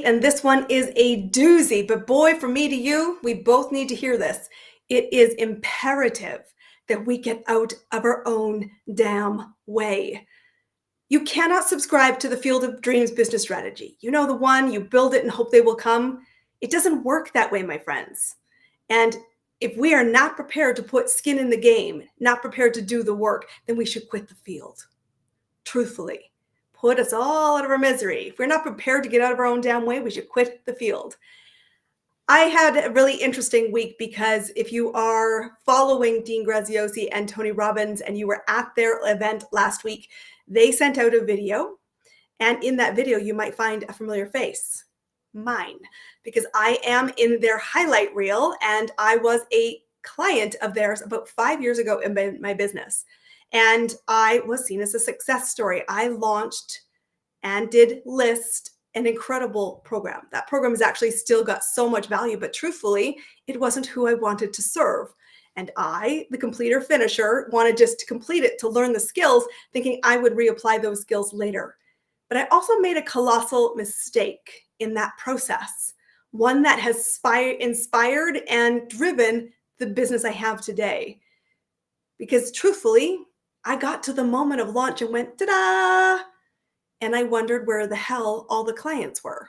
8, and this one is a doozy. But boy, from me to you, we both need to hear this. It is imperative that we get out of our own damn way. You cannot subscribe to the Field of Dreams business strategy. You know the one, you build it and hope they will come. It doesn't work that way, my friends. And if we are not prepared to put skin in the game, not prepared to do the work, then we should quit the field. Truthfully, put us all out of our misery. If we're not prepared to get out of our own damn way, we should quit the field. I had a really interesting week because if you are following Dean Graziosi and Tony Robbins and you were at their event last week, they sent out a video. And in that video, you might find a familiar face, mine, because I am in their highlight reel and I was a client of theirs about 5 years ago in my business. And I was seen as a success story. I launched and did list an incredible program. That program has actually still got so much value, but truthfully, it wasn't who I wanted to serve. And I, the completer finisher, wanted just to complete it to learn the skills, thinking I would reapply those skills later. But I also made a colossal mistake in that process, one that has inspired and driven the business I have today. Because truthfully, I got to the moment of launch and went, ta-da! And I wondered where the hell all the clients were.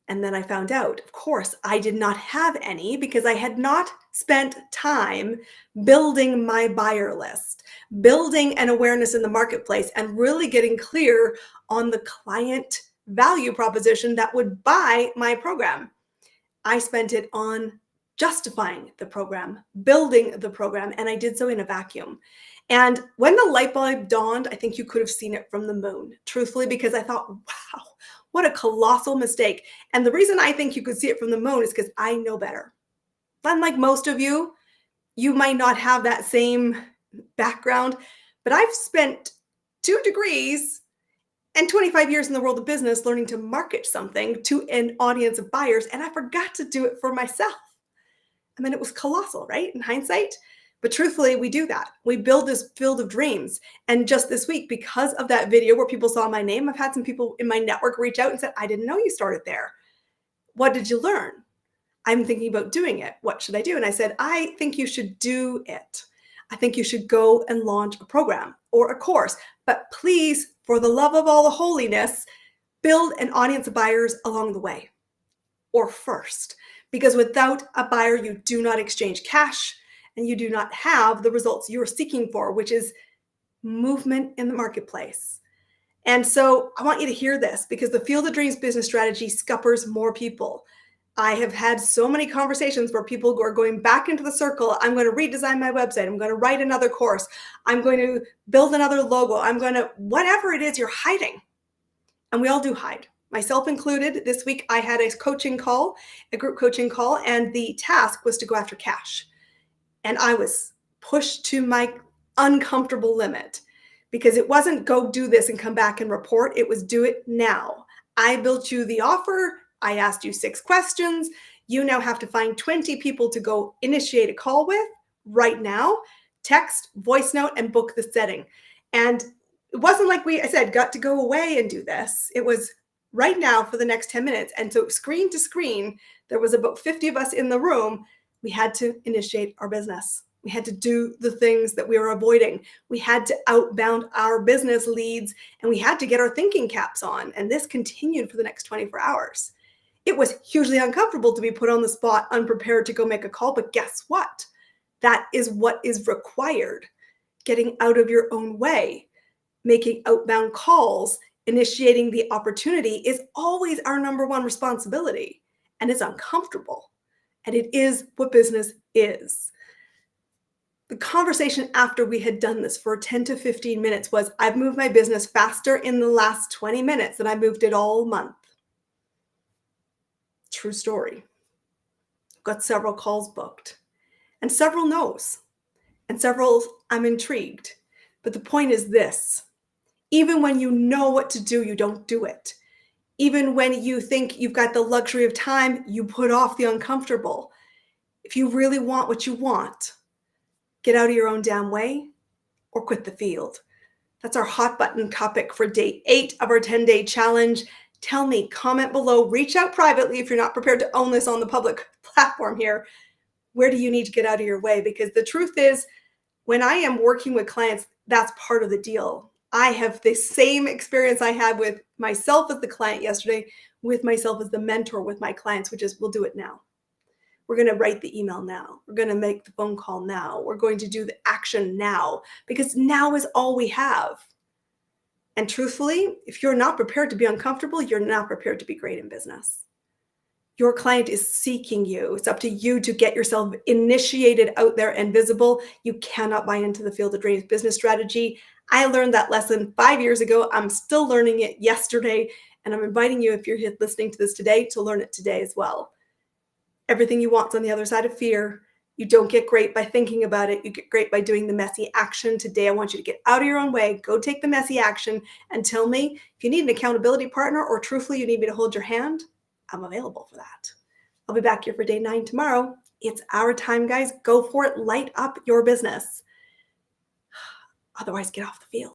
And then I found out, of course, I did not have any because I had not spent time building my buyer list, building an awareness in the marketplace, and really getting clear on the client value proposition that would buy my program. I spent it on justifying the program, building the program, and I did so in a vacuum. And when the light bulb dawned, I think you could have seen it from the moon, truthfully, because I thought, wow, what a colossal mistake. And the reason I think you could see it from the moon is because I know better. Unlike most of you, you might not have that same background, but I've spent 2 degrees and 25 years in the world of business learning to market something to an audience of buyers, and I forgot to do it for myself. I mean, it was colossal, right? In hindsight. But truthfully, we do that. We build this field of dreams. And just this week, because of that video where people saw my name, I've had some people in my network reach out and said, I didn't know you started there. What did you learn? I'm thinking about doing it. What should I do? And I said, I think you should do it. I think you should go and launch a program or a course. But please, for the love of all the holiness, build an audience of buyers along the way or first. Because without a buyer, you do not exchange cash and you do not have the results you're seeking for, which is movement in the marketplace. And so I want you to hear this because the Field of Dreams business strategy scuppers more people. I have had so many conversations where people are going back into the circle. I'm going to redesign my website. I'm going to write another course. I'm going to build another logo. I'm going to, whatever it is you're hiding. And we all do hide. Myself included. This week I had a coaching call, a group coaching call, and the task was to go after cash. And I was pushed to my uncomfortable limit because it wasn't go do this and come back and report. It was do it now. I built you the offer. I asked you 6 questions. You now have to find 20 people to go initiate a call with right now, text, voice note, and book the setting. And it wasn't like I said, got to go away and do this. It was right now for the next 10 minutes. And so screen to screen, there was about 50 of us in the room. We had to initiate our business. We had to do the things that we were avoiding. We had to outbound our business leads and we had to get our thinking caps on. And this continued for the next 24 hours. It was hugely uncomfortable to be put on the spot, unprepared to go make a call. But guess what? That is what is required. Getting out of your own way, making outbound calls, initiating the opportunity is always our number one responsibility. And it's uncomfortable. And it is what business is. The conversation after we had done this for 10 to 15 minutes was, I've moved my business faster in the last 20 minutes than I moved it all month. True story. I've got several calls booked and several no's and several I'm intrigued. But the point is this, even when you know what to do, you don't do it. Even when you think you've got the luxury of time, you put off the uncomfortable. If you really want what you want, get out of your own damn way or quit the field. That's our hot button topic for day 8 of our 10-day challenge. Tell me, comment below, reach out privately if you're not prepared to own this on the public platform here. Where do you need to get out of your way? Because the truth is, when I am working with clients, that's part of the deal. I have the same experience I had with myself as the client yesterday, with myself as the mentor with my clients, which is we'll do it now. We're going to write the email now. We're going to make the phone call now. We're going to do the action now because now is all we have. And truthfully, if you're not prepared to be uncomfortable, you're not prepared to be great in business. Your client is seeking you. It's up to you to get yourself initiated out there and visible. You cannot buy into the Field of Dreams business strategy. I learned that lesson 5 years ago. I'm still learning it yesterday. And I'm inviting you, if you're listening to this today, to learn it today as well. Everything you want is on the other side of fear. You don't get great by thinking about it. You get great by doing the messy action. Today, I want you to get out of your own way, go take the messy action, and tell me if you need an accountability partner or truthfully you need me to hold your hand, I'm available for that. I'll be back here for day 9 tomorrow. It's our time, guys. Go for it. Light up your business. Otherwise, get off the field.